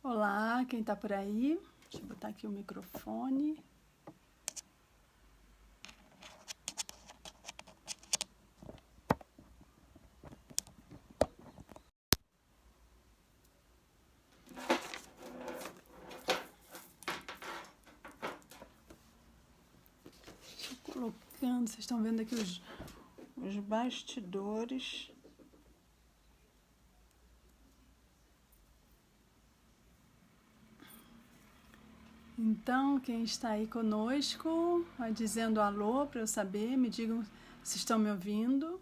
Olá, quem tá por aí? Deixa eu botar aqui o microfone. Estou colocando, vocês estão vendo aqui os bastidores. Então, quem está aí conosco, vai dizendo alô para eu saber, me digam se estão me ouvindo.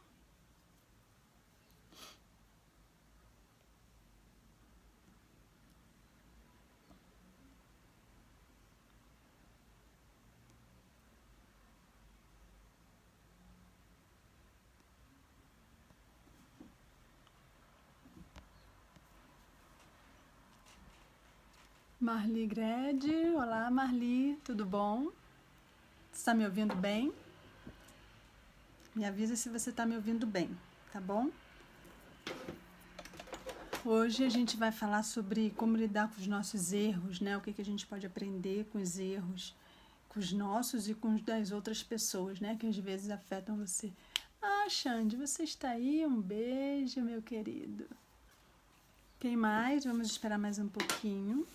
Marli Grede, olá Marli, tudo bom? Está me ouvindo bem? Me avisa se você está me ouvindo bem, tá bom? Hoje a gente vai falar sobre como lidar com os nossos erros, né? O que a gente pode aprender com os erros, com os nossos e com os das outras pessoas, né? Que às vezes afetam você. Ah, Xande, você está aí? Um beijo, meu querido. Quem mais? Vamos esperar mais um pouquinho.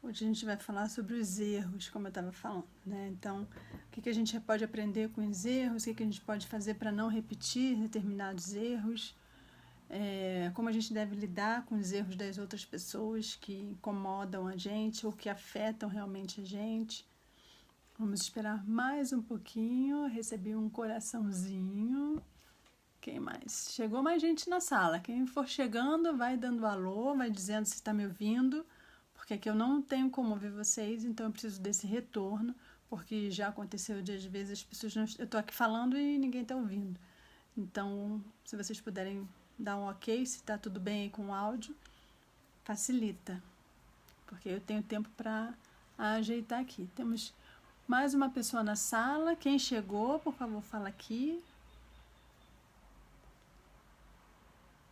Hoje a gente vai falar sobre os erros, como eu estava falando, né? Então, o que a gente pode aprender com os erros, o que a gente pode fazer para não repetir determinados erros, como a gente deve lidar com os erros das outras pessoas que incomodam a gente ou que afetam realmente a gente. Vamos esperar mais um pouquinho. Recebi um coraçãozinho. Quem mais? Chegou mais gente na sala. Quem for chegando, vai dando alô, vai dizendo se está me ouvindo, porque aqui eu não tenho como ouvir vocês, então eu preciso desse retorno, porque já aconteceu de às vezes as pessoas não... Eu estou aqui falando e ninguém está ouvindo. Então, se vocês puderem dar um ok, se está tudo bem aí com o áudio, facilita, porque eu tenho tempo para ajeitar aqui. Temos mais uma pessoa na sala. Quem chegou, por favor, fala aqui.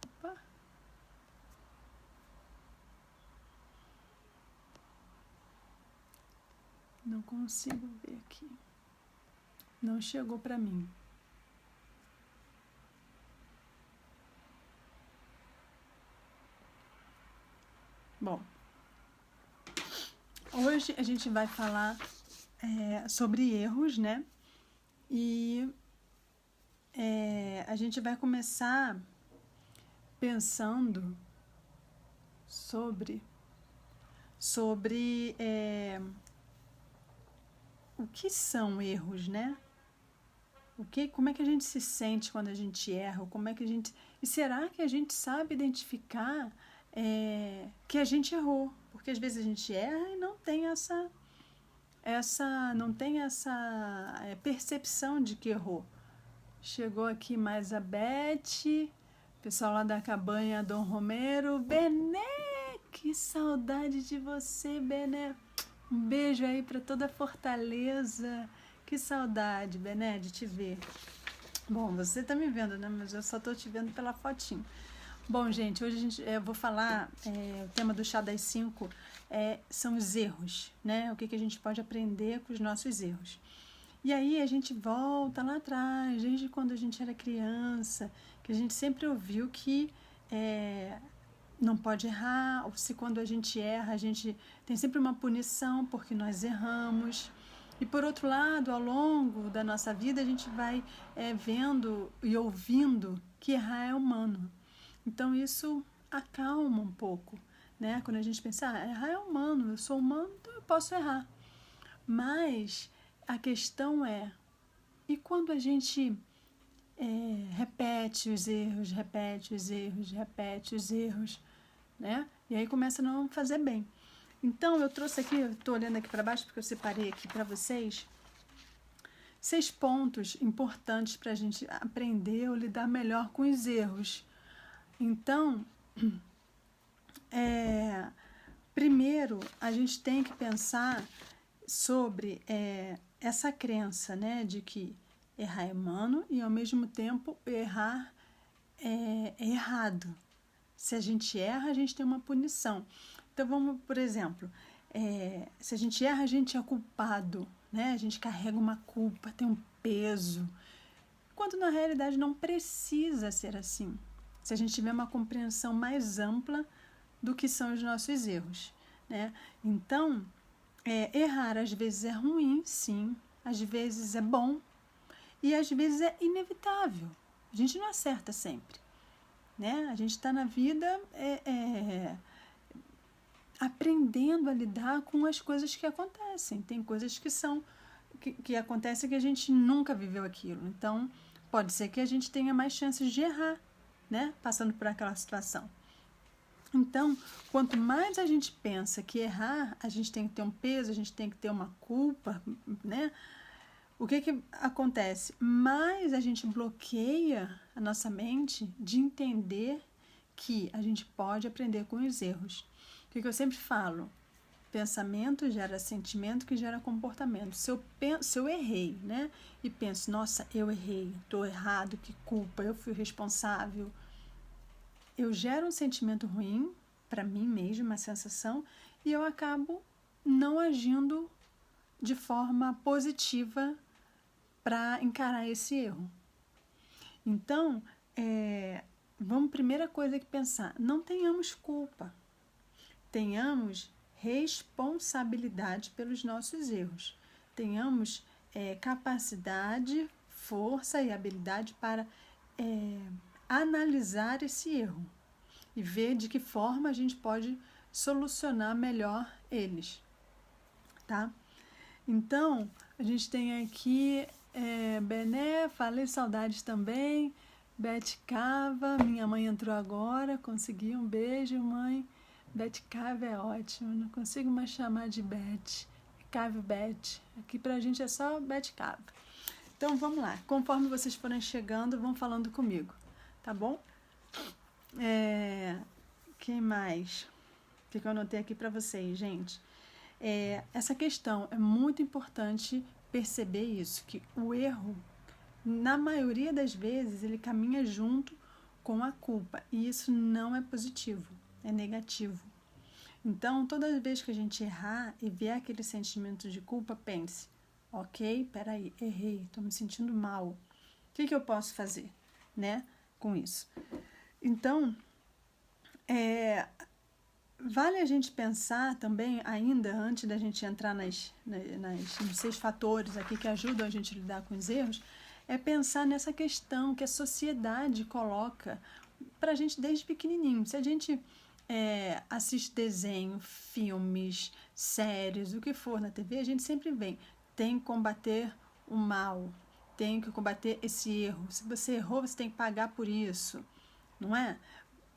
Opa. Não consigo ver aqui. Não chegou para mim. Bom, hoje a gente vai falar sobre erros, né? E a gente vai começar pensando sobre o que são erros, né? Como é que a gente se sente quando a gente erra? Como é que a gente... E será que a gente sabe identificar que a gente errou? Porque às vezes a gente erra e não tem essa percepção de que errou. Chegou aqui mais a Beth, pessoal lá da cabanha Dom Romero. Bené, que saudade de você, Bené. Um beijo aí para toda a Fortaleza. Que saudade, Bené, de te ver. Bom, você tá me vendo, né? Mas eu só tô te vendo pela fotinho. Bom, gente, hoje eu vou falar, o tema do Chá das 5 são os erros, né? O que a gente pode aprender com os nossos erros. E aí a gente volta lá atrás, desde quando a gente era criança, que a gente sempre ouviu que não pode errar, ou se quando a gente erra, a gente tem sempre uma punição porque nós erramos. E por outro lado, ao longo da nossa vida, a gente vai vendo e ouvindo que errar é humano. Então isso acalma um pouco, né? Quando a gente pensa, errar é humano, eu sou humano, então eu posso errar. Mas a questão e quando a gente repete os erros, né? E aí começa a não fazer bem. Então eu trouxe aqui, eu estou olhando aqui para baixo porque eu separei aqui para vocês 6 pontos importantes para a gente aprender ou lidar melhor com os erros. Então, primeiro a gente tem que pensar sobre essa crença, né, de que errar é humano e ao mesmo tempo errar é errado. Se a gente erra, a gente tem uma punição. Então, vamos, por exemplo, se a gente erra, a gente é culpado, né? A gente carrega uma culpa, tem um peso. Quando na realidade não precisa ser assim. Se a gente tiver uma compreensão mais ampla do que são os nossos erros, né? Então, errar às vezes é ruim, sim, às vezes é bom e às vezes é inevitável. A gente não acerta sempre, né? A gente está na vida aprendendo a lidar com as coisas que acontecem. Tem coisas que acontecem que a gente nunca viveu aquilo. Então, pode ser que a gente tenha mais chances de errar, né? Passando por aquela situação. Então, quanto mais a gente pensa que errar, a gente tem que ter um peso, a gente tem que ter uma culpa, né? O que acontece? Mais a gente bloqueia a nossa mente de entender que a gente pode aprender com os erros. O que eu sempre falo? Pensamento gera sentimento que gera comportamento. Se eu errei, né? E penso, nossa, eu errei, estou errado, que culpa, eu fui responsável. Eu gero um sentimento ruim para mim mesmo, uma sensação, e eu acabo não agindo de forma positiva para encarar esse erro. Então, primeira coisa que pensar, não tenhamos culpa, tenhamos responsabilidade pelos nossos erros, tenhamos capacidade, força e habilidade para analisar esse erro e ver de que forma a gente pode solucionar melhor eles, tá? Então, a gente tem aqui Bené, falei saudades também, Beth Cava, minha mãe entrou agora, consegui um beijo, mãe. Beth Cava é ótimo, não consigo mais chamar de Beth, Cave Beth, aqui pra gente é só Beth Cava. Então, vamos lá, conforme vocês forem chegando, vão falando comigo, tá bom? Quem mais? O que eu anotei aqui para vocês, gente? Essa questão é muito importante perceber isso, que o erro, na maioria das vezes, ele caminha junto com a culpa, e isso não é positivo, é negativo. Então, toda vez que a gente errar e vier aquele sentimento de culpa, pense, ok, peraí, errei, estou me sentindo mal, o que eu posso fazer, né, com isso? Então, vale a gente pensar também, ainda antes da gente entrar nos 6 fatores aqui que ajudam a gente a lidar com os erros, é pensar nessa questão que a sociedade coloca para a gente desde pequenininho. Se a gente assiste desenho, filmes, séries, o que for na TV, a gente sempre vem, tem que combater o mal, tem que combater esse erro. Se você errou, você tem que pagar por isso, não é?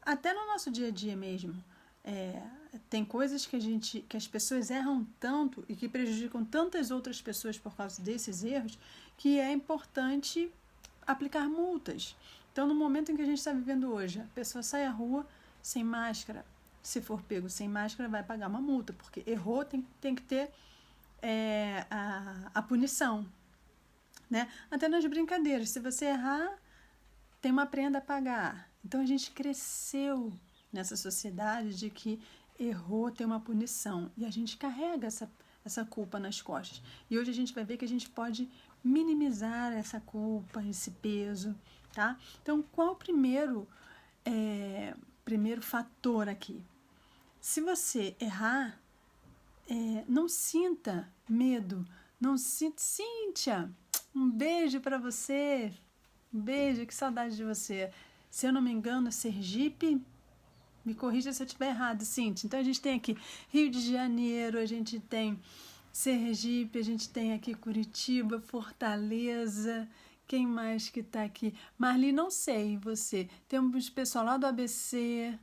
Até no nosso dia a dia mesmo. Tem coisas que as pessoas erram tanto e que prejudicam tantas outras pessoas por causa desses erros, que é importante aplicar multas. Então, no momento em que a gente está vivendo hoje, a pessoa sai à rua sem máscara, se for pego sem máscara, vai pagar uma multa, porque errou, tem que ter a punição, né? Até nas brincadeiras, se você errar, tem uma prenda a pagar. Então, a gente cresceu nessa sociedade de que errou, tem uma punição. E a gente carrega essa culpa nas costas. E hoje a gente vai ver que a gente pode minimizar essa culpa, esse peso, tá? Então, qual o primeiro fator aqui? Se você errar, não sinta medo, não sinta... Cíntia, um beijo para você, um beijo, que saudade de você. Se eu não me engano, Sergipe, me corrija se eu estiver errado, Cíntia. Então, a gente tem aqui Rio de Janeiro, a gente tem Sergipe, a gente tem aqui Curitiba, Fortaleza. Quem mais que está aqui? Marli, não sei, você. Temos pessoal lá do ABC,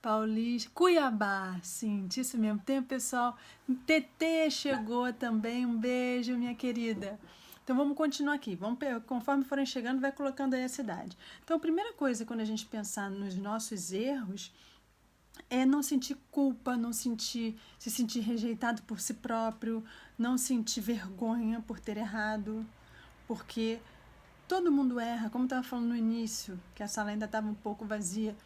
Paulista, Cuiabá, Cíntia, isso mesmo. Tem o pessoal, TT chegou também, um beijo, minha querida. Então, vamos continuar aqui. Conforme forem chegando, vai colocando aí a cidade. Então, a primeira coisa, quando a gente pensar nos nossos erros, é não sentir culpa, se sentir rejeitado por si próprio, não sentir vergonha por ter errado, porque todo mundo erra, como eu estava falando no início, que a sala ainda estava um pouco vazia.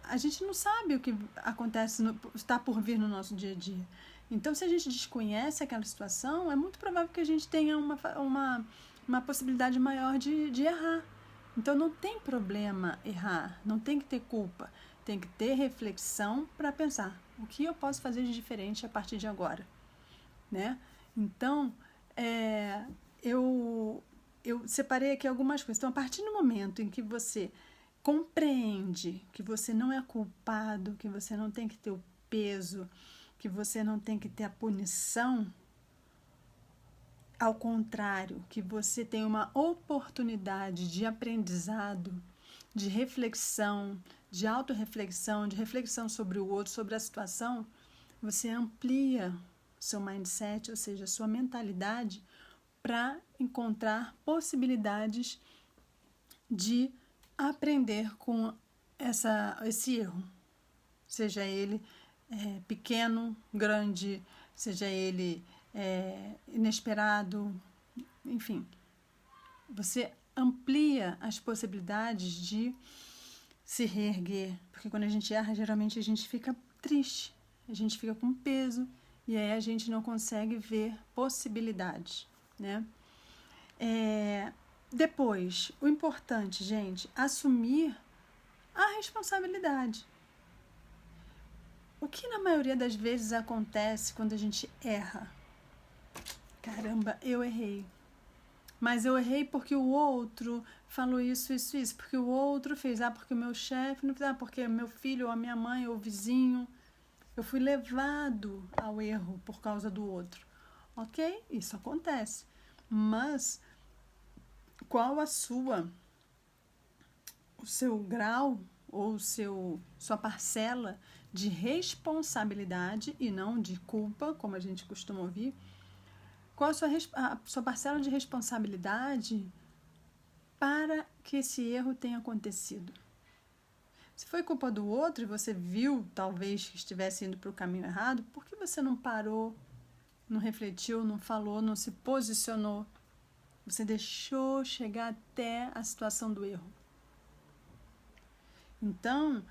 a gente não sabe o que acontece, está por vir no nosso dia a dia. Então, se a gente desconhece aquela situação, é muito provável que a gente tenha uma possibilidade maior de errar. Então, não tem problema errar, não tem que ter culpa. Tem que ter reflexão para pensar o que eu posso fazer de diferente a partir de agora, né? Então, eu separei aqui algumas coisas. Então, a partir do momento em que você compreende que você não é culpado, que você não tem que ter o peso, que você não tem que ter a punição, ao contrário, que você tem uma oportunidade de aprendizado, de reflexão, de autorreflexão, de reflexão sobre o outro, sobre a situação, você amplia seu mindset, ou seja, sua mentalidade, para encontrar possibilidades de aprender com esse erro, seja ele pequeno, grande, seja ele inesperado, enfim. Você amplia as possibilidades de se reerguer, porque quando a gente erra, geralmente a gente fica triste, a gente fica com peso, e aí a gente não consegue ver possibilidades, né? Depois, o importante, gente, assumir a responsabilidade. O que na maioria das vezes acontece quando a gente erra? Caramba, eu errei. Mas eu errei porque o outro falou isso, porque o outro fez, porque o meu chefe não fez, porque meu filho, ou a minha mãe, ou o vizinho. Eu fui levado ao erro por causa do outro. Ok? Isso acontece. Mas qual o seu grau ou sua parcela de responsabilidade e não de culpa, como a gente costuma ouvir? Qual a sua parcela de responsabilidade para que esse erro tenha acontecido? Se foi culpa do outro e você viu, talvez, que estivesse indo para o caminho errado, por que você não parou, não refletiu, não falou, não se posicionou? Você deixou chegar até a situação do erro. Então,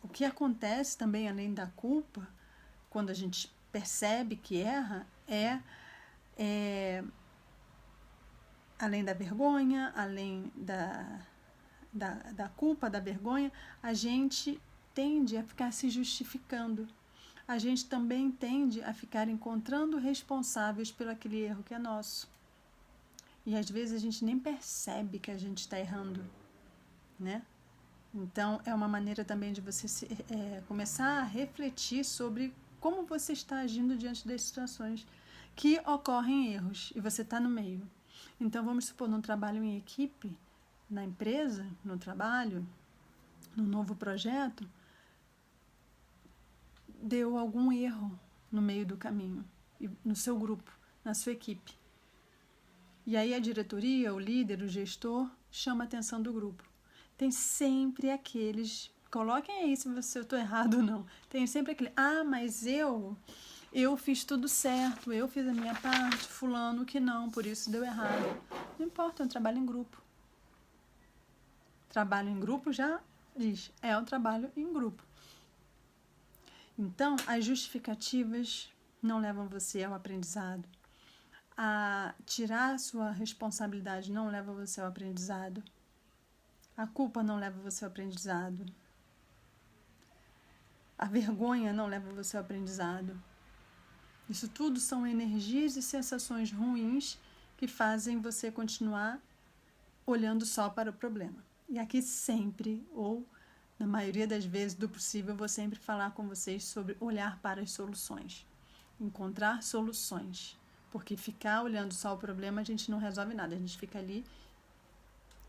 o que acontece também, além da culpa, quando a gente percebe que erra, além da vergonha, além da culpa, da vergonha, a gente tende a ficar se justificando. A gente também tende a ficar encontrando responsáveis pelo aquele erro que é nosso. E às vezes a gente nem percebe que a gente está errando, né? Então, é uma maneira também de você começar a refletir sobre como você está agindo diante das situações que ocorrem erros e você está no meio. Então, vamos supor, num trabalho em equipe, na empresa, no trabalho, no novo projeto, deu algum erro no meio do caminho, no seu grupo, na sua equipe. E aí a diretoria, o líder, o gestor, chama a atenção do grupo. Tem sempre aqueles, coloquem aí se eu estou errado ou não, tem sempre aquele, mas eu fiz tudo certo, eu fiz a minha parte, fulano que não, por isso deu errado. Não importa, é um trabalho em grupo. Trabalho em grupo já diz, é um trabalho em grupo. Então, as justificativas não levam você ao aprendizado. A tirar a sua responsabilidade não leva você ao aprendizado. A culpa não leva você ao aprendizado. A vergonha não leva você ao aprendizado. Isso tudo são energias e sensações ruins que fazem você continuar olhando só para o problema. E aqui sempre, ou na maioria das vezes do possível, eu vou sempre falar com vocês sobre olhar para as soluções. Encontrar soluções. Porque ficar olhando só o problema, a gente não resolve nada. A gente fica ali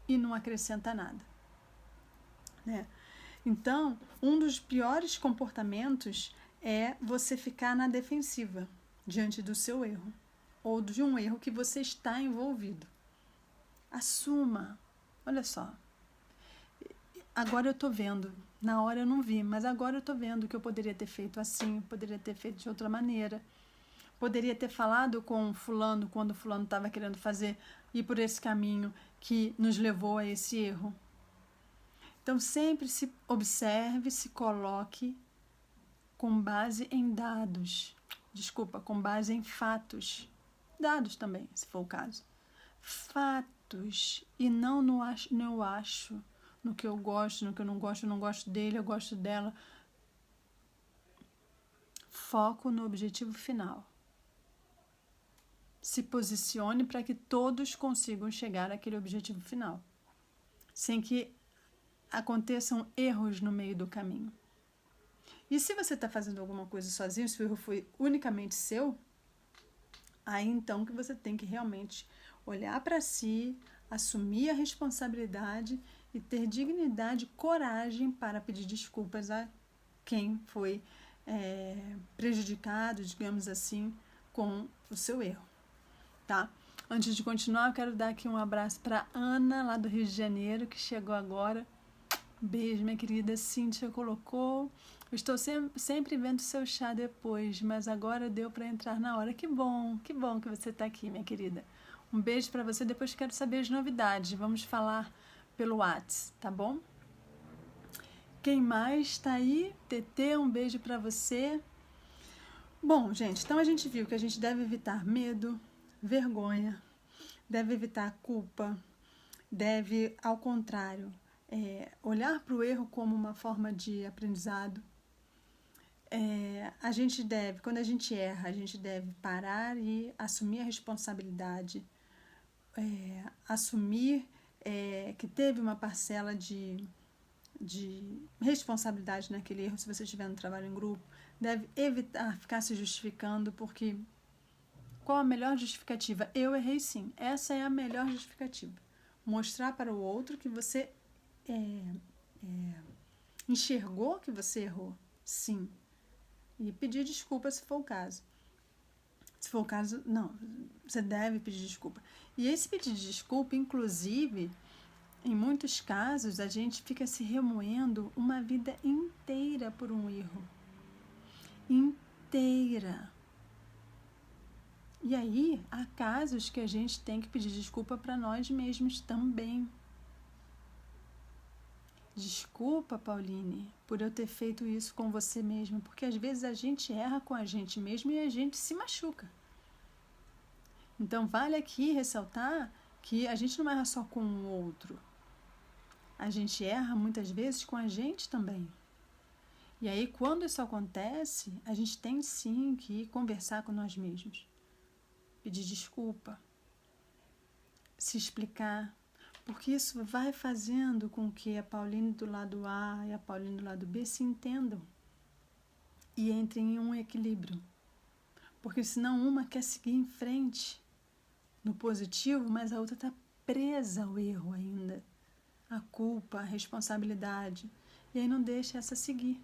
e não acrescenta nada, né? Então, um dos piores comportamentos é você ficar na defensiva diante do seu erro ou de um erro que você está envolvido. Assuma. Olha só. Agora eu estou vendo. Na hora eu não vi, mas agora eu estou vendo que eu poderia ter feito assim, poderia ter feito de outra maneira. Poderia ter falado com fulano quando fulano estava querendo ir por esse caminho que nos levou a esse erro. Então, sempre se observe, se coloque com base em dados. Desculpa, com base em fatos. Dados também, se for o caso. Fatos. E não no eu acho, no que eu gosto, no que eu não gosto dele, eu gosto dela. Foco no objetivo final. Se posicione para que todos consigam chegar àquele objetivo final, sem que aconteçam erros no meio do caminho. E se você está fazendo alguma coisa sozinho, se o erro foi unicamente seu, aí então que você tem que realmente olhar para si, assumir a responsabilidade e ter dignidade e coragem para pedir desculpas a quem foi prejudicado, digamos assim, com o seu erro, tá? Antes de continuar, eu quero dar aqui um abraço para Ana, lá do Rio de Janeiro, que chegou agora. Beijo, minha querida. Cíntia colocou: estou sempre vendo seu chá depois, mas agora deu para entrar na hora. Que bom que você está aqui, minha querida. Um beijo para você. Depois quero saber as novidades. Vamos falar pelo WhatsApp, tá bom? Quem mais está aí? TT, um beijo para você. Bom, gente, então a gente viu que a gente deve evitar medo, vergonha, deve evitar culpa, deve, ao contrário, olhar para o erro como uma forma de aprendizado. A gente deve, quando a gente erra, a gente deve parar e assumir a responsabilidade, assumir que teve uma parcela de responsabilidade naquele erro. Se você estiver no trabalho em grupo, deve evitar ficar se justificando, porque qual a melhor justificativa? Eu errei sim. Essa é a melhor justificativa. Mostrar para o outro que você enxergou que você errou, sim. E pedir desculpa se for o caso. Se for o caso, não, você deve pedir desculpa. E esse pedir desculpa, inclusive, em muitos casos, a gente fica se remoendo uma vida inteira por um erro. Inteira. E aí, há casos que a gente tem que pedir desculpa para nós mesmos também. Desculpa, Pauline, por eu ter feito isso com você mesma, porque às vezes a gente erra com a gente mesmo e a gente se machuca. Então, vale aqui ressaltar que a gente não erra só com o outro. A gente erra muitas vezes com a gente também. E aí, quando isso acontece, a gente tem sim que conversar com nós mesmos. Pedir desculpa. Se explicar. Porque isso vai fazendo com que a Pauline do lado A e a Pauline do lado B se entendam. E entrem em um equilíbrio. Porque senão uma quer seguir em frente no positivo, mas a outra está presa ao erro ainda. A culpa, a responsabilidade. E aí não deixa essa seguir.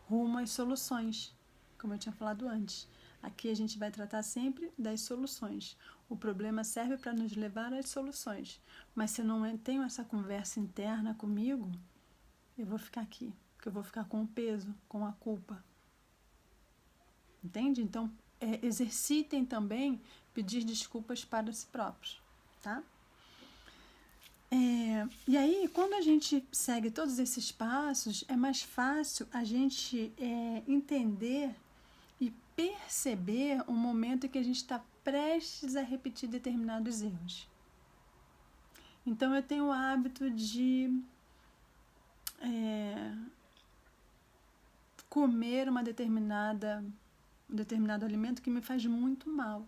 Rumo às soluções, como eu tinha falado antes. Aqui a gente vai tratar sempre das soluções. O problema serve para nos levar às soluções. Mas se eu não tenho essa conversa interna comigo, eu vou ficar aqui. Porque eu vou ficar com o peso, com a culpa. Entende? Então, exercitem também pedir desculpas para si próprios, tá? E aí, quando a gente segue todos esses passos, é mais fácil a gente entender e perceber o momento em que a gente está prestes a repetir determinados erros. Então, eu tenho o hábito de comer um determinado alimento que me faz muito mal.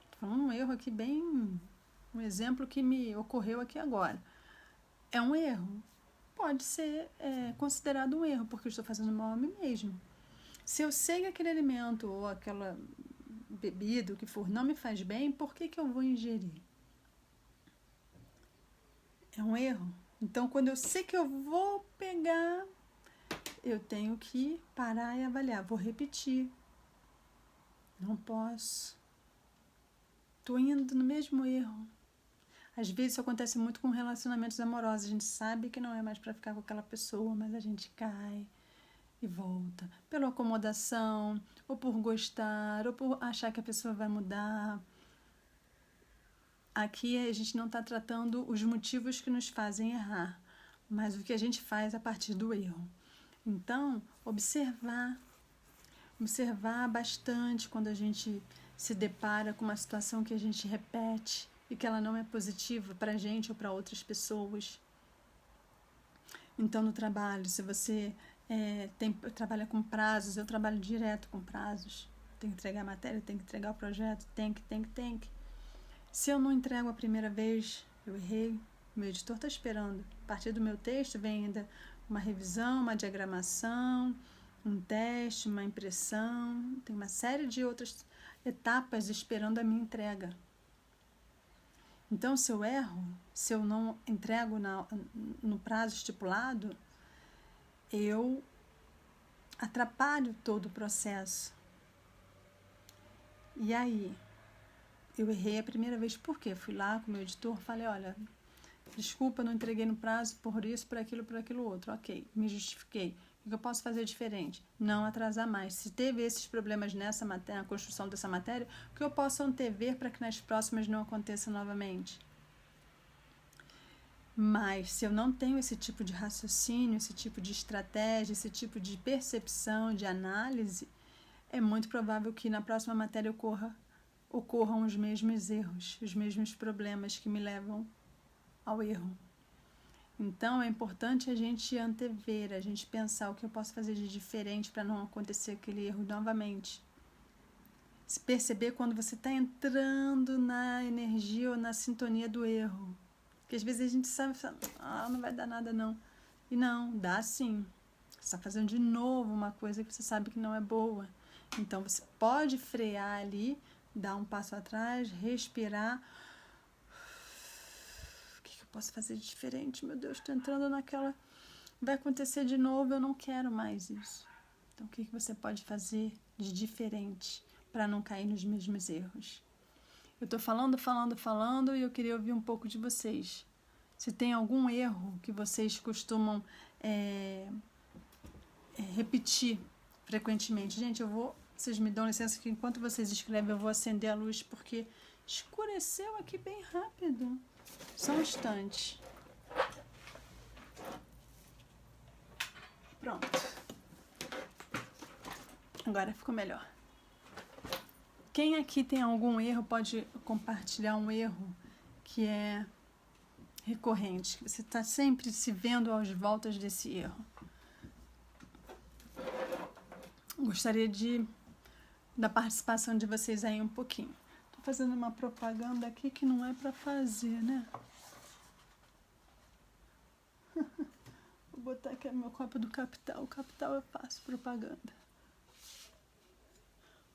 Estou falando um erro aqui bem... Um exemplo que me ocorreu aqui agora. É um erro. Pode ser considerado um erro, porque eu estou fazendo mal a mim mesmo. Se eu sei que aquele alimento ou aquela bebida, o que for, não me faz bem, por que eu vou ingerir? É um erro. Então, quando eu sei que eu vou pegar, eu tenho que parar e avaliar. Vou repetir. Não posso. Estou indo no mesmo erro. Às vezes isso acontece muito com relacionamentos amorosos. A gente sabe que não é mais para ficar com aquela pessoa, mas a gente cai e volta. Pela acomodação, ou por gostar, ou por achar que a pessoa vai mudar. Aqui a gente não está tratando os motivos que nos fazem errar, mas o que a gente faz a partir do erro. Então, observar bastante quando a gente se depara com uma situação que a gente repete e que ela não é positiva para a gente ou para outras pessoas. Então, no trabalho, se você trabalha com prazos, eu trabalho direto com prazos. Tem que entregar a matéria, tem que entregar o projeto, tem que. Se eu não entrego a primeira vez, eu errei, meu editor está esperando. A partir do meu texto vem ainda uma revisão, uma diagramação, um teste, uma impressão, tem uma série de outras etapas esperando a minha entrega. Então, se eu erro, se eu não entrego no prazo estipulado, eu atrapalho todo o processo. E aí, eu errei a primeira vez, por quê? Fui lá com o meu editor, falei, olha, desculpa, não entreguei no prazo por isso, por aquilo outro. Ok, me justifiquei. O que eu posso fazer diferente? Não atrasar mais. Se teve esses problemas nessa matéria, na construção dessa matéria, o que eu posso antever para que nas próximas não aconteça novamente? Mas se eu não tenho esse tipo de raciocínio, esse tipo de estratégia, esse tipo de percepção, de análise, é muito provável que na próxima matéria ocorram os mesmos erros, os mesmos problemas que me levam ao erro. Então, é importante a gente antever, a gente pensar o que eu posso fazer de diferente para não acontecer aquele erro novamente. Se perceber quando você está entrando na energia ou na sintonia do erro. Porque às vezes a gente sabe, não vai dar nada não. E não, dá sim. Você está fazendo de novo uma coisa que você sabe que não é boa. Então, você pode frear ali, dar um passo atrás, respirar. O que eu posso fazer de diferente? Meu Deus, estou entrando naquela... Vai acontecer de novo, eu não quero mais isso. Então, o que você pode fazer de diferente para não cair nos mesmos erros? Eu estou falando e eu queria ouvir um pouco de vocês. Se tem algum erro que vocês costumam repetir frequentemente. Gente, vocês me dão licença que enquanto vocês escrevem eu vou acender a luz porque escureceu aqui bem rápido. Só um instante. Pronto. Agora ficou melhor. Quem aqui tem algum erro pode compartilhar um erro que é recorrente, que você está sempre se vendo às voltas desse erro. Gostaria da participação de vocês aí um pouquinho. Estou fazendo uma propaganda aqui que não é para fazer, né? Vou botar aqui meu copo do Capital. O Capital eu faço propaganda.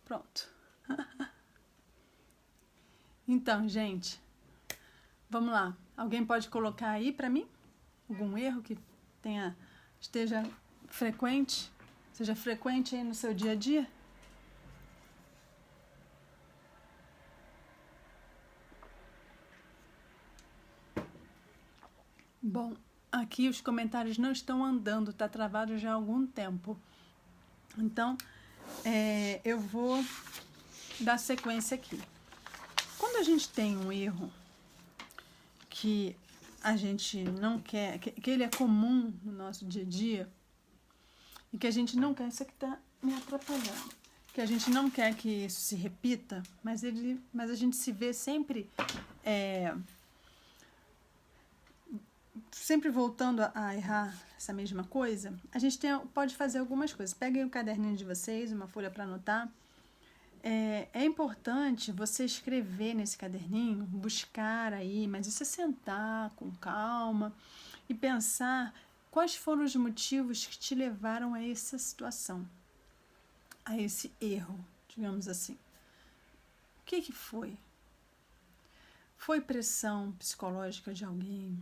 Pronto. Então, gente, vamos lá. Alguém pode colocar aí para mim algum erro que seja frequente aí no seu dia a dia? Bom, aqui os comentários não estão andando, está travado já há algum tempo. Então, eu vou dar sequência aqui. Quando a gente tem um erro que a gente não quer, que ele é comum no nosso dia a dia, e que a gente não quer, isso aqui está me atrapalhando, que a gente não quer que isso se repita, mas a gente se vê sempre voltando a errar essa mesma coisa, a gente pode fazer algumas coisas. Peguem o caderninho de vocês, uma folha para anotar. É importante você escrever nesse caderninho, buscar aí, mas isso é sentar com calma e pensar quais foram os motivos que te levaram a essa situação, a esse erro, digamos assim. O que foi? Foi pressão psicológica de alguém?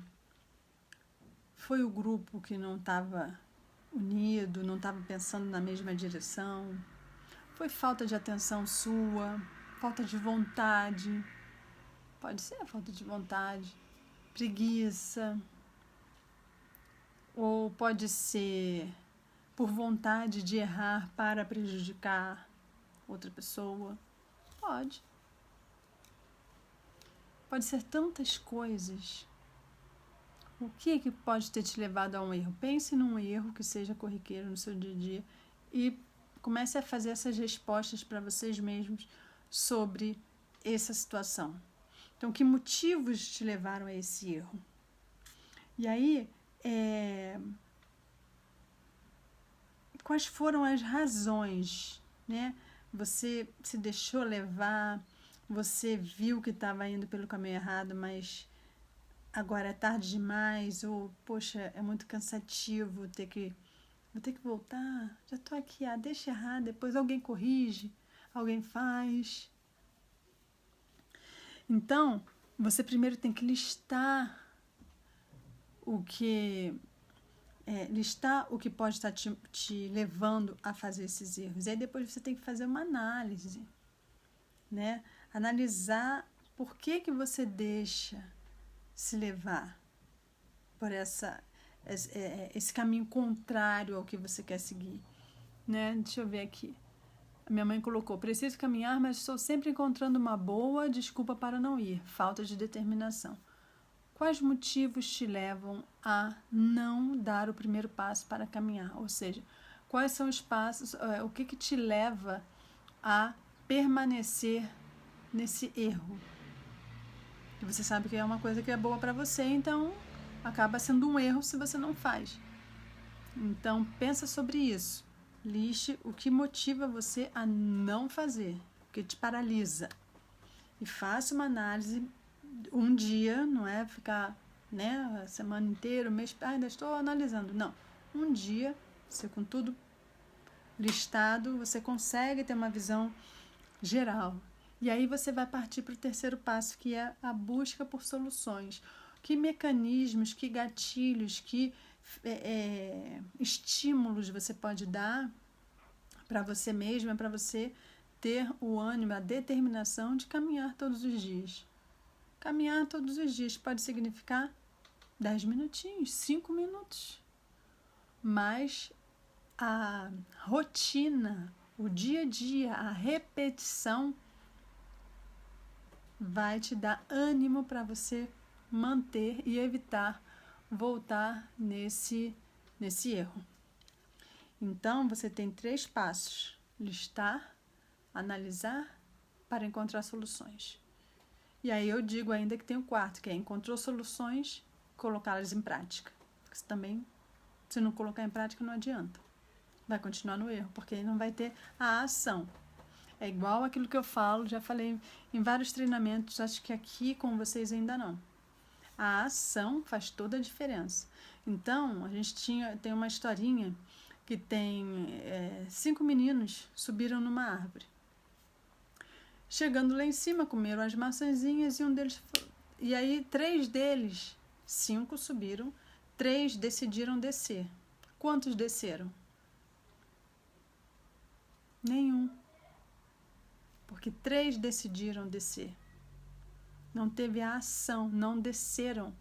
Foi o grupo que não estava unido, não estava pensando na mesma direção? Foi falta de atenção sua? Falta de vontade? Pode ser a falta de vontade. Preguiça. Ou pode ser por vontade de errar para prejudicar outra pessoa. Pode. Pode ser tantas coisas. O que pode ter te levado a um erro? Pense num erro que seja corriqueiro no seu dia a dia e comece a fazer essas respostas para vocês mesmos sobre essa situação. Então, que motivos te levaram a esse erro? E aí, quais foram as razões, né? Você se deixou levar, você viu que estava indo pelo caminho errado, mas agora é tarde demais, ou, poxa, é muito cansativo, vou ter que voltar, já estou aqui, deixa errar, depois alguém corrige, alguém faz. Então, você primeiro tem que listar o que pode estar te levando a fazer esses erros. E aí depois você tem que fazer uma análise, né? Analisar por que você deixa se levar por esse caminho contrário ao que você quer seguir, né? Deixa eu ver aqui. A minha mãe colocou: preciso caminhar, mas estou sempre encontrando uma boa desculpa para não ir. Falta de determinação. Quais motivos te levam a não dar o primeiro passo para caminhar? Ou seja, quais são os passos, o que te leva a permanecer nesse erro? E você sabe que é uma coisa que é boa para você, então acaba sendo um erro se você não faz. Então, pensa sobre isso. Liste o que motiva você a não fazer, o que te paralisa. E faça uma análise um dia, não é ficar, né, a semana inteira, o mês, ainda estou analisando. Não, um dia, você com tudo listado, você consegue ter uma visão geral. E aí você vai partir para o terceiro passo, que é a busca por soluções. Que mecanismos, que gatilhos, que estímulos você pode dar para você mesma, para você ter o ânimo, a determinação de caminhar todos os dias. Caminhar todos os dias pode significar 10 minutinhos, 5 minutos. Mas a rotina, o dia a dia, a repetição vai te dar ânimo para você manter e evitar voltar nesse erro. Então, você tem 3 passos: listar, analisar, para encontrar soluções. E aí eu digo ainda que tem o 4, que é encontrou soluções, colocá-las em prática. Porque também, se não colocar em prática, não adianta. Vai continuar no erro, porque aí não vai ter a ação. É igual aquilo que eu falo, já falei em vários treinamentos, acho que aqui com vocês ainda não. A ação faz toda a diferença. Então, a gente tem uma historinha que tem 5 meninos subiram numa árvore. Chegando lá em cima, comeram as maçãzinhas e um deles... E aí, 3 deles, 5 subiram, 3 decidiram descer. Quantos desceram? Nenhum. Porque 3 decidiram descer. Não teve a ação, não desceram.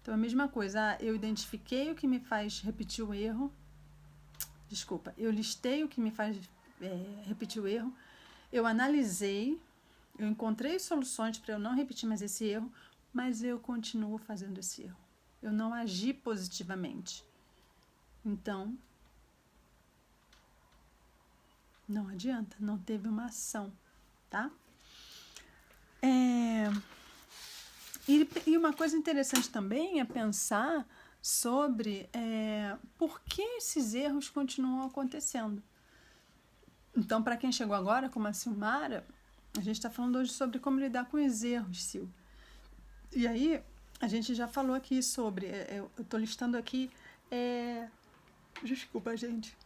Então, a mesma coisa. Eu identifiquei o que me faz repetir o erro. Desculpa, eu listei o que me faz repetir o erro. Eu analisei, eu encontrei soluções para eu não repetir mais esse erro, mas eu continuo fazendo esse erro. Eu não agi positivamente. Então, não adianta, não teve uma ação, tá? E uma coisa interessante também é pensar sobre por que esses erros continuam acontecendo. Então, para quem chegou agora, como a Silmara, a gente está falando hoje sobre como lidar com os erros, Sil. E aí, a gente já falou aqui sobre... eu estou listando aqui... desculpa, gente.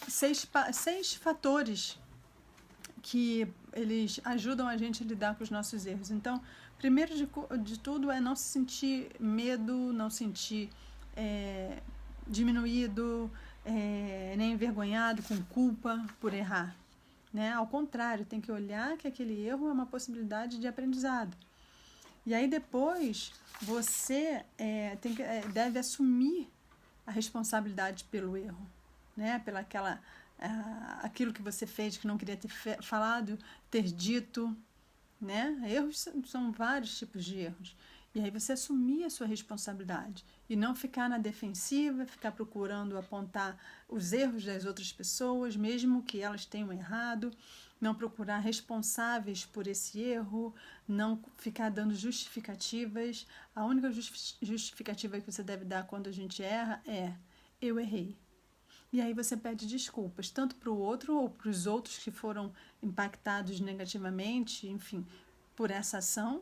6 fatores que eles ajudam a gente a lidar com os nossos erros. Então, primeiro de tudo é não se sentir medo, não sentir diminuído, nem envergonhado, com culpa por errar, né? Ao contrário, tem que olhar que aquele erro é uma possibilidade de aprendizado. E aí depois você deve assumir a responsabilidade pelo erro, né? Pela aquilo que você fez que não queria ter falado, ter dito, né? Erros são vários tipos de erros. E aí você assumir a sua responsabilidade e não ficar na defensiva, ficar procurando apontar os erros das outras pessoas, mesmo que elas tenham errado, não procurar responsáveis por esse erro, não ficar dando justificativas. A única justificativa que você deve dar quando a gente erra é: eu errei. E aí você pede desculpas, tanto para o outro ou para os outros que foram impactados negativamente, enfim, por essa ação,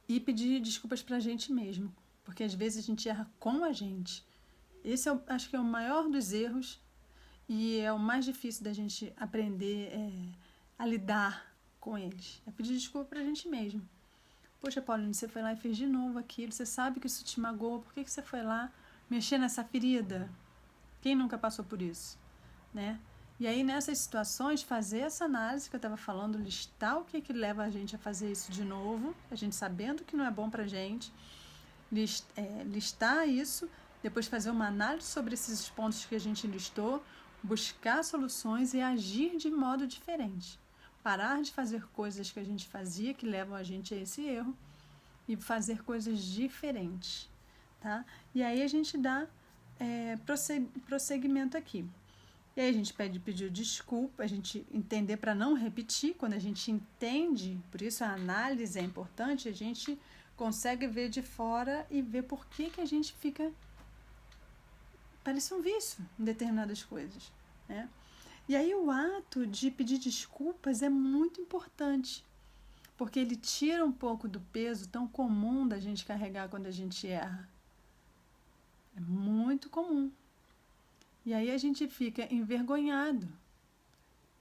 e pedir desculpas para a gente mesmo, porque às vezes a gente erra com a gente. Esse acho que é o maior dos erros e é o mais difícil da gente aprender a lidar com eles. É pedir desculpa para a gente mesmo. Poxa, Pauline, você foi lá e fez de novo aquilo, você sabe que isso te magoou, por que você foi lá mexer nessa ferida? Quem nunca passou por isso, né? E aí, nessas situações, fazer essa análise que eu estava falando, listar o que leva a gente a fazer isso de novo, a gente sabendo que não é bom pra gente, listar isso, depois fazer uma análise sobre esses pontos que a gente listou, buscar soluções e agir de modo diferente. Parar de fazer coisas que a gente fazia, que levam a gente a esse erro, e fazer coisas diferentes, tá? E aí a gente dá prosseguimento aqui. E aí a gente pediu desculpa, a gente entender para não repetir. Quando a gente entende, por isso a análise é importante, a gente consegue ver de fora e ver por que a gente fica, parece um vício em determinadas coisas, né? E aí o ato de pedir desculpas é muito importante, porque ele tira um pouco do peso tão comum da gente carregar quando a gente erra. É muito comum. E aí a gente fica envergonhado.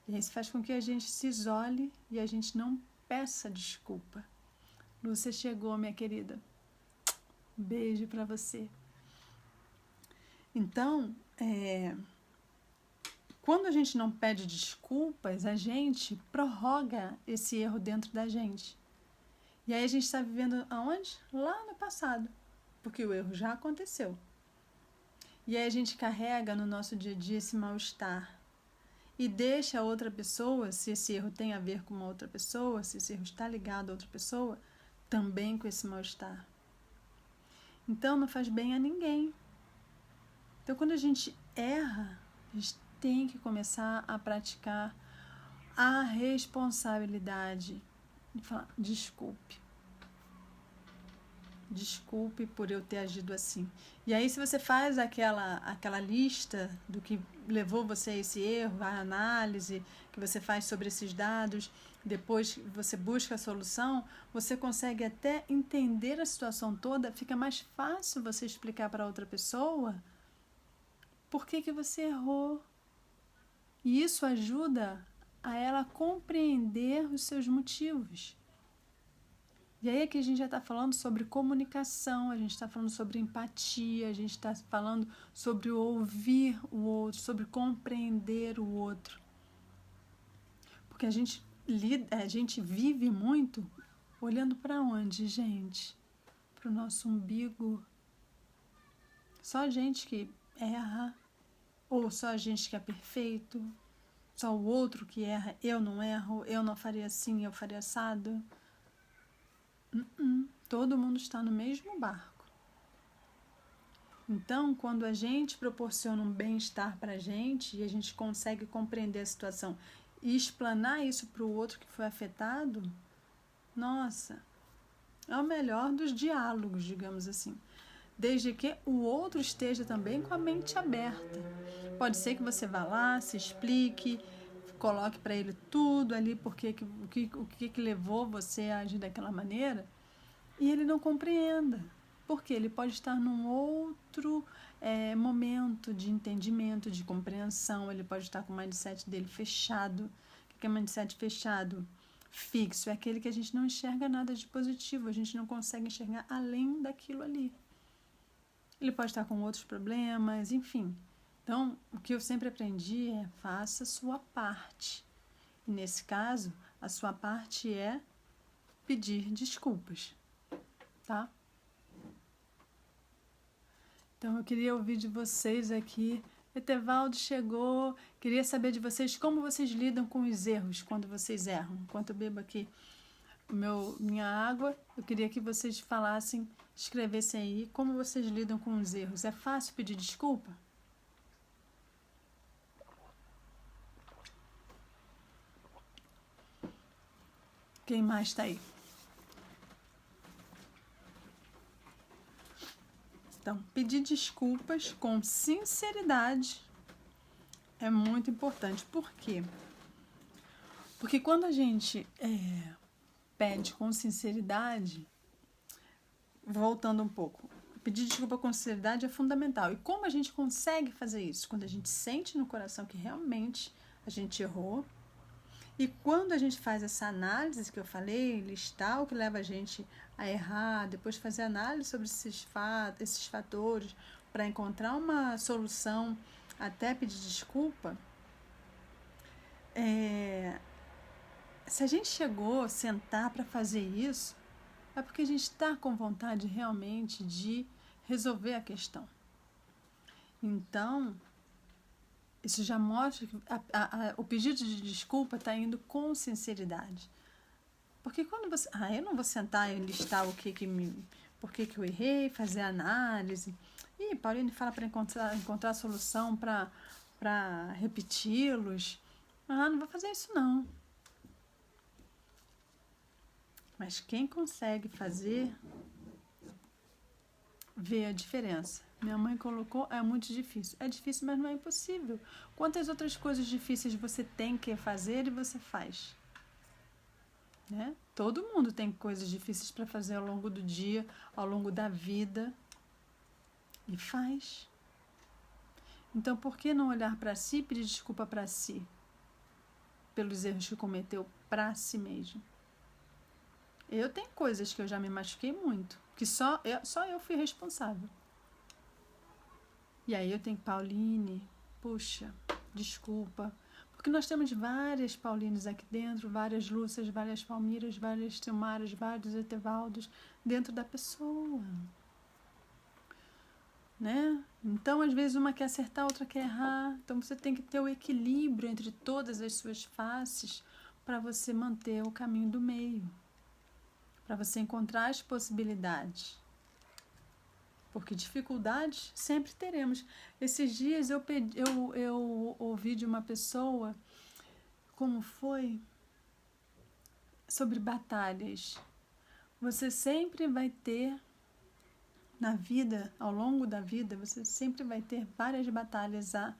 E isso faz com que a gente se isole e a gente não peça desculpa. Lúcia chegou, minha querida. Beijo para você. Então, quando a gente não pede desculpas, a gente prorroga esse erro dentro da gente. E aí a gente está vivendo aonde? Lá no passado. Porque o erro já aconteceu. E aí a gente carrega no nosso dia a dia esse mal-estar e deixa a outra pessoa, se esse erro tem a ver com uma outra pessoa, se esse erro está ligado a outra pessoa, também com esse mal-estar. Então não faz bem a ninguém. Então quando a gente erra, a gente tem que começar a praticar a responsabilidade e falar: desculpe. Desculpe por eu ter agido assim. E aí, se você faz aquela lista do que levou você a esse erro, a análise que você faz sobre esses dados, depois você busca a solução, você consegue até entender a situação toda, fica mais fácil você explicar para outra pessoa por que você errou. E isso ajuda a ela compreender os seus motivos. E aí aqui a gente já está falando sobre comunicação, a gente está falando sobre empatia, a gente está falando sobre ouvir o outro, sobre compreender o outro. Porque a gente vive muito olhando para onde, gente? Para o nosso umbigo. Só a gente que erra, ou só a gente que é perfeito, só o outro que erra, eu não erro, eu não faria assim, eu faria assado. Todo mundo está no mesmo barco. Então, quando a gente proporciona um bem-estar para a gente e a gente consegue compreender a situação e explanar isso para o outro que foi afetado, nossa, é o melhor dos diálogos, digamos assim. Desde que o outro esteja também com a mente aberta. Pode ser que você vá lá, se explique, coloque para ele tudo ali, o que levou você a agir daquela maneira, e ele não compreenda. Porque ele pode estar num outro momento de entendimento, de compreensão, ele pode estar com o mindset dele fechado. O que é mindset fechado? Fixo, é aquele que a gente não enxerga nada de positivo, a gente não consegue enxergar além daquilo ali. Ele pode estar com outros problemas, enfim. Então, o que eu sempre aprendi é: faça a sua parte. E nesse caso, a sua parte é pedir desculpas, tá? Então, eu queria ouvir de vocês aqui. Etevaldo chegou, queria saber de vocês como vocês lidam com os erros quando vocês erram. Enquanto eu bebo aqui minha água. Eu queria que vocês falassem, escrevessem aí como vocês lidam com os erros. É fácil pedir desculpa? Quem mais está aí? Então, pedir desculpas com sinceridade é muito importante. Por quê? Porque quando a gente pede com sinceridade, voltando um pouco, pedir desculpa com sinceridade é fundamental. E como a gente consegue fazer isso? Quando a gente sente no coração que realmente a gente errou. E quando a gente faz essa análise que eu falei, listar o que leva a gente a errar, depois fazer análise sobre esses fatores para encontrar uma solução, até pedir desculpa, se a gente chegou a sentar para fazer isso, é porque a gente está com vontade realmente de resolver a questão. Então, isso já mostra que o pedido de desculpa está indo com sinceridade. Porque quando você... eu não vou sentar e listar por que eu errei, fazer análise. E Pauline fala para encontrar solução para repeti-los. Não vou fazer isso não. Mas quem consegue fazer, vê a diferença. Minha mãe colocou, é muito difícil. É difícil, mas não é impossível. Quantas outras coisas difíceis você tem que fazer e você faz? Né? Todo mundo tem coisas difíceis para fazer ao longo do dia, ao longo da vida. E faz. Então, por que não olhar para si e pedir desculpa para si? Pelos erros que cometeu para si mesmo. Eu tenho coisas que eu já me machuquei muito, que só eu fui responsável. E aí eu tenho Pauline, puxa, desculpa. Porque nós temos várias Paulines aqui dentro, várias Lúcias, várias Palmiras, várias Tilmaras, vários Etevaldos dentro da pessoa. Né? Então, às vezes, uma quer acertar, outra quer errar. Então, você tem que ter o equilíbrio entre todas as suas faces para você manter o caminho do meio. Para você encontrar as possibilidades. Porque dificuldades sempre teremos. Esses dias eu ouvi de uma pessoa, como foi? Sobre batalhas. Você sempre vai ter, na vida, ao longo da vida, você sempre vai ter várias batalhas a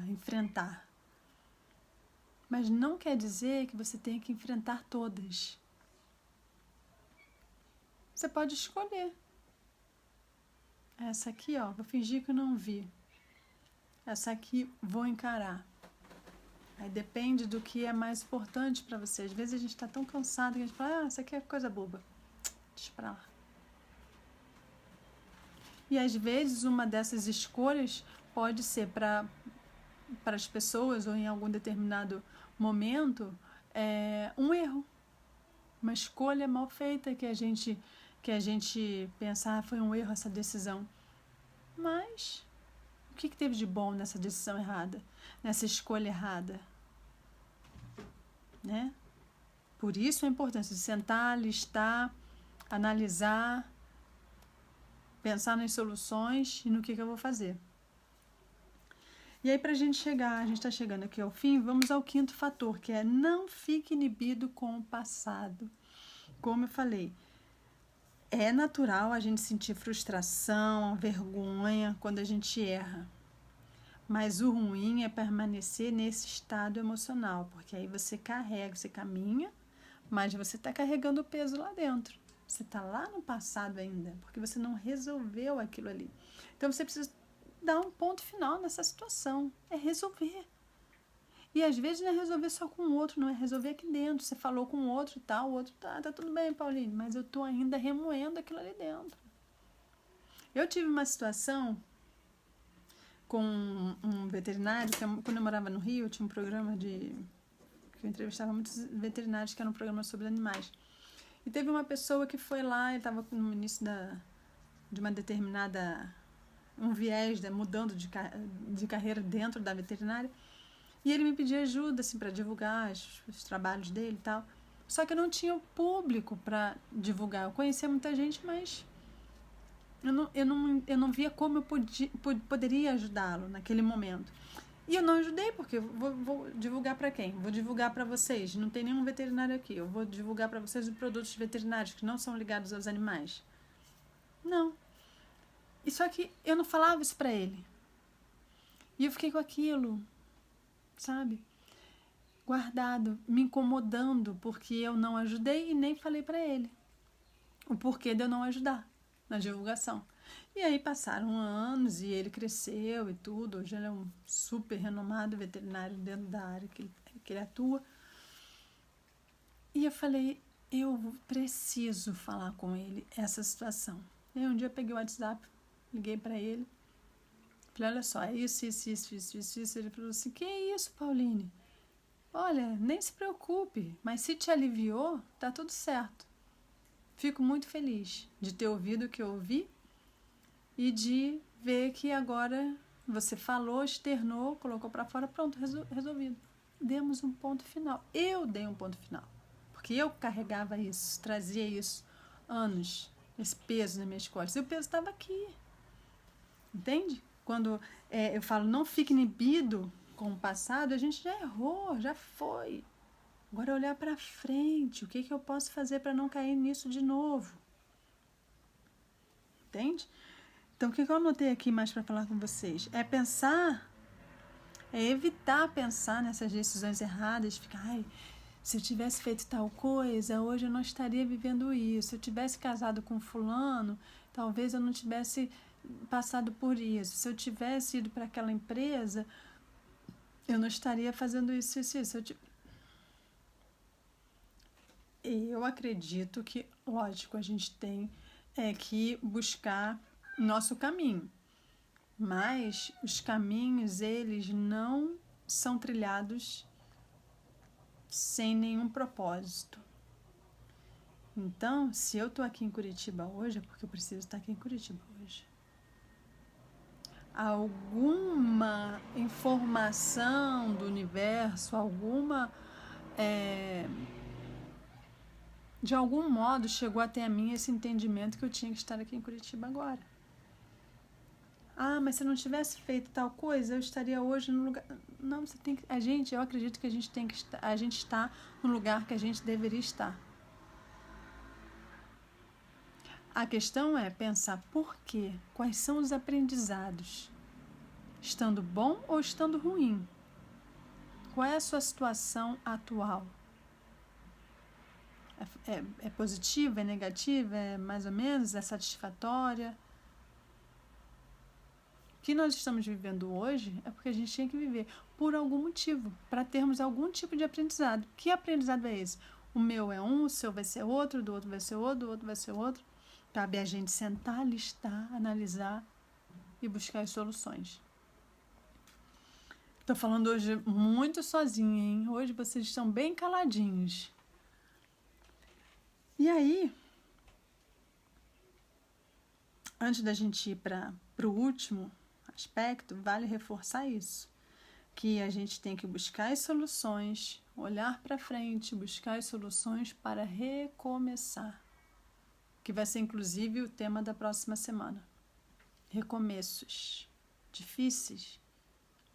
enfrentar. Mas não quer dizer que você tenha que enfrentar todas. Você pode escolher. Essa aqui, ó, vou fingir que eu não vi. Essa aqui vou encarar. Aí depende do que é mais importante para você. Às vezes a gente está tão cansado que a gente fala, essa aqui é coisa boba. Deixa pra lá. E às vezes uma dessas escolhas pode ser para as pessoas ou em algum determinado momento um erro. Uma escolha mal feita que a gente pensa, foi um erro essa decisão. Mas o que teve de bom nessa decisão errada? Nessa escolha errada? Né? Por isso a importância de sentar, listar, analisar, pensar nas soluções e no que eu vou fazer. E aí, para a gente está chegando aqui ao fim, vamos ao quinto fator, que é não fique inibido com o passado. Como eu falei, é natural a gente sentir frustração, vergonha quando a gente erra. Mas o ruim é permanecer nesse estado emocional, porque aí você caminha, mas você está carregando o peso lá dentro. Você está lá no passado ainda, porque você não resolveu aquilo ali. Então, você precisa dar um ponto final nessa situação, é resolver. E às vezes não é resolver só com o outro, não é resolver aqui dentro. Você falou com o outro, o outro tá tudo bem, Pauline, mas eu tô ainda remoendo aquilo ali dentro. Eu tive uma situação com um veterinário, quando eu morava no Rio, eu tinha um programa que eu entrevistava muitos veterinários, que era um programa sobre animais. E teve uma pessoa que foi lá, ele estava no início de uma determinada, um viés, mudando de carreira dentro da veterinária. E ele me pedia ajuda, assim, para divulgar os trabalhos dele e tal. Só que eu não tinha o público para divulgar. Eu conhecia muita gente, mas eu não via como eu poderia ajudá-lo naquele momento. E eu não ajudei, porque eu vou divulgar para quem? Vou divulgar para vocês. Não tem nenhum veterinário aqui. Eu vou divulgar para vocês os produtos veterinários que não são ligados aos animais. Não. E só que eu não falava isso para ele. E eu fiquei com aquilo, sabe? Guardado, me incomodando, porque eu não ajudei e nem falei para ele o porquê de eu não ajudar na divulgação. E aí passaram anos e ele cresceu e tudo. Hoje ele é um super renomado veterinário dentro da área que ele atua. E eu falei, eu preciso falar com ele essa situação. E aí um dia eu peguei o WhatsApp, liguei para ele. Falei, olha só, é isso. Ele falou assim, que é isso, Pauline? Olha, nem se preocupe, mas se te aliviou, tá tudo certo. Fico muito feliz de ter ouvido o que eu ouvi e de ver que agora você falou, externou, colocou para fora, pronto, resolvido. Demos um ponto final. Eu dei um ponto final, porque eu carregava isso, trazia isso anos, esse peso nas minhas costas. E o peso estava aqui, entende? Quando eu falo, não fique inibido com o passado, a gente já errou, já foi. Agora olhar para frente, o que eu posso fazer para não cair nisso de novo? Entende? Então, o que eu anotei aqui mais para falar com vocês? É pensar, é evitar pensar nessas decisões erradas, ficar, ai, se eu tivesse feito tal coisa, hoje eu não estaria vivendo isso. Se eu tivesse casado com fulano, talvez eu não tivesse passado por isso. Se eu tivesse ido para aquela empresa, eu não estaria fazendo isso. Eu acredito que, lógico, a gente tem que buscar nosso caminho, mas os caminhos, eles não são trilhados sem nenhum propósito. Então, se eu estou aqui em Curitiba hoje, é porque eu preciso estar aqui em Curitiba hoje. Alguma informação do universo, de algum modo chegou até a mim esse entendimento que eu tinha que estar aqui em Curitiba agora. Ah, mas se eu não tivesse feito tal coisa, eu estaria hoje no lugar... Não, você tem que... eu acredito que a gente está no lugar que a gente deveria estar. A questão é pensar por quê, quais são os aprendizados, estando bom ou estando ruim. Qual é a sua situação atual? É positiva, é negativa, é mais ou menos, é satisfatória? O que nós estamos vivendo hoje é porque a gente tinha que viver por algum motivo, para termos algum tipo de aprendizado. Que aprendizado é esse? O meu é um, o seu vai ser outro, do outro vai ser outro, do outro vai ser outro. Cabe a gente sentar, listar, analisar e buscar as soluções. Estou falando hoje muito sozinha, hein? Hoje vocês estão bem caladinhos. E aí, antes da gente ir para o último aspecto, vale reforçar isso, que a gente tem que buscar as soluções, olhar para frente, buscar as soluções para recomeçar, que vai ser inclusive o tema da próxima semana. Recomeços difíceis,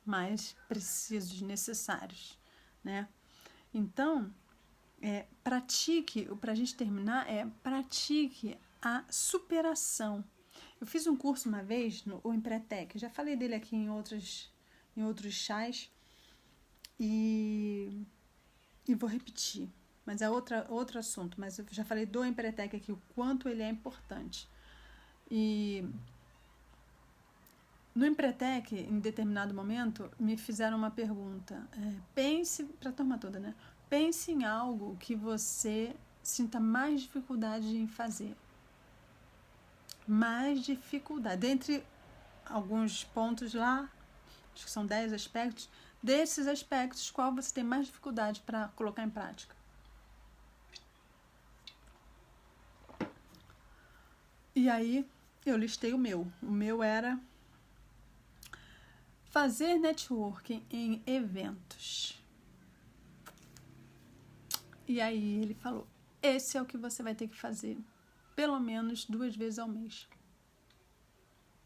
mas precisos, necessários, né? Então, pratique, para a gente terminar, pratique a superação. Eu fiz um curso uma vez, o Empretec, já falei dele aqui em outros chás, e vou repetir, mas é outro assunto, mas eu já falei do Empretec aqui, o quanto ele é importante. E no Empretec, em determinado momento, me fizeram uma pergunta, pense, para a turma toda, né? Pense em algo que você sinta mais dificuldade em fazer. Mais dificuldade. Dentre alguns pontos lá, acho que são 10 aspectos, desses aspectos, qual você tem mais dificuldade para colocar em prática? E aí, eu listei o meu. O meu era Fazer networking em eventos. E aí ele falou, esse é o que você vai ter que fazer pelo menos 2 vezes ao mês.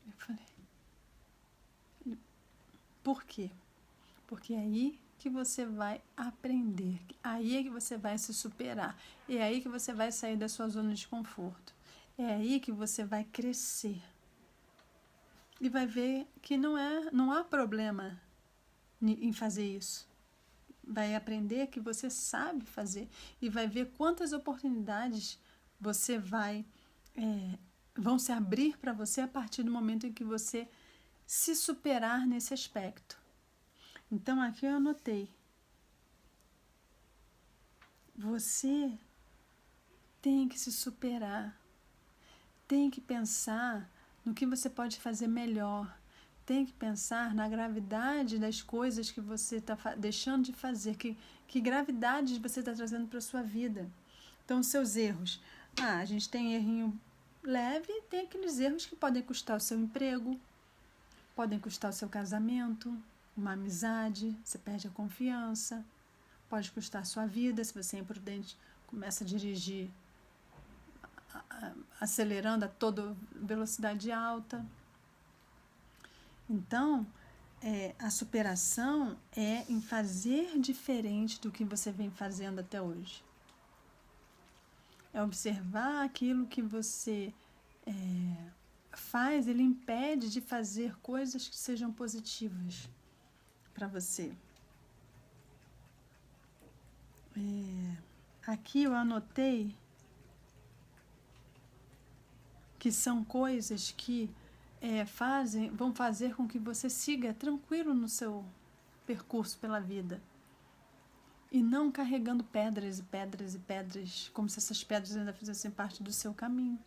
Eu falei, por quê? Porque é aí que você vai aprender, aí é que você vai se superar, é aí que você vai sair da sua zona de conforto, é aí que você vai crescer. E vai ver que não há problema em fazer isso. Vai aprender que você sabe fazer e vai ver quantas oportunidades você vão se abrir para você a partir do momento em que você se superar nesse aspecto. Então, aqui eu anotei. Você tem que se superar. Tem que pensar no que você pode fazer melhor. Tem que pensar na gravidade das coisas que você está deixando de fazer. Que gravidade você está trazendo para a sua vida. Então, os seus erros. A gente tem errinho leve e tem aqueles erros que podem custar o seu emprego, podem custar o seu casamento, uma amizade, você perde a confiança, pode custar a sua vida, se você é imprudente, começa a dirigir acelerando a toda velocidade alta. Então, a superação é em fazer diferente do que você vem fazendo até hoje. É observar aquilo que você faz, ele impede de fazer coisas que sejam positivas para você. Aqui eu anotei que são coisas que vão fazer com que você siga tranquilo no seu percurso pela vida. E não carregando pedras e pedras e pedras, como se essas pedras ainda fizessem parte do seu caminho,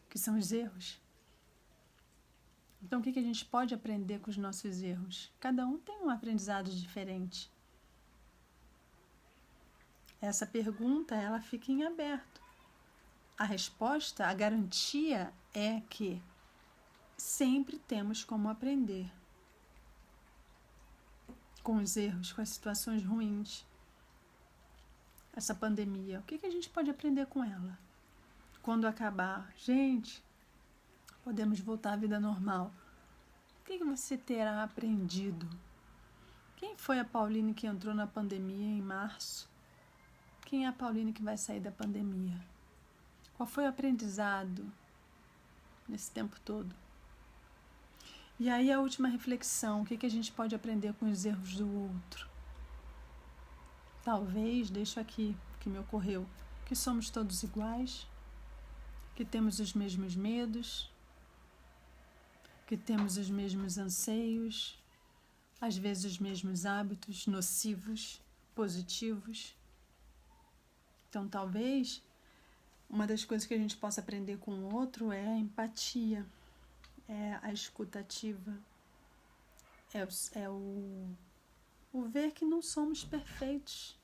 que são os erros. Então, o que a gente pode aprender com os nossos erros? Cada um tem um aprendizado diferente. Essa pergunta, ela fica em aberto. A resposta, a garantia é que sempre temos como aprender com os erros, com as situações ruins. Essa pandemia, o que a gente pode aprender com ela? Quando acabar, gente, podemos voltar à vida normal. O que você terá aprendido? Quem foi a Pauline que entrou na pandemia em março? Quem é a Pauline que vai sair da pandemia? Qual foi o aprendizado nesse tempo todo? E aí a última reflexão, o que a gente pode aprender com os erros do outro? Talvez, deixo aqui o que me ocorreu, que somos todos iguais, que temos os mesmos medos, que temos os mesmos anseios, às vezes os mesmos hábitos nocivos, positivos. Então, talvez, uma das coisas que a gente possa aprender com o outro é a empatia, é a escutativa, é o ver que não somos perfeitos,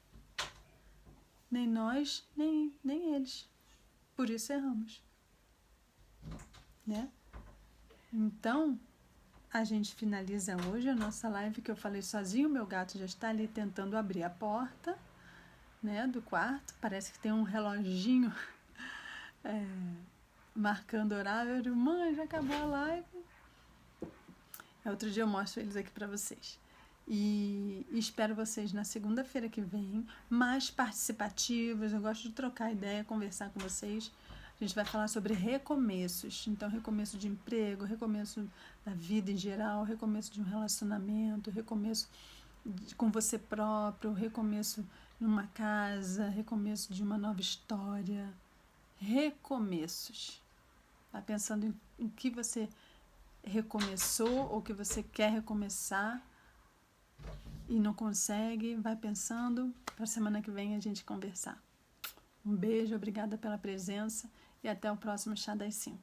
nem nós, nem eles. Por isso erramos, né? Então, a gente finaliza hoje a nossa live, que eu falei sozinho. O meu gato já está ali tentando abrir a porta, né, do quarto. Parece que tem um reloginho marcando horário. Mãe, já acabou a live. Outro dia eu mostro eles aqui para vocês. E espero vocês na segunda-feira que vem, mais participativos. Eu gosto de trocar ideia, conversar com vocês. A gente vai falar sobre recomeços. Então, recomeço de emprego, recomeço da vida em geral, recomeço de um relacionamento, recomeço com você próprio, recomeço numa casa, recomeço de uma nova história. Recomeços. Tá pensando em que você recomeçou ou que você quer recomeçar e não consegue, vai pensando para a semana que vem a gente conversar. Um beijo, obrigada pela presença e até o próximo Chá das 5.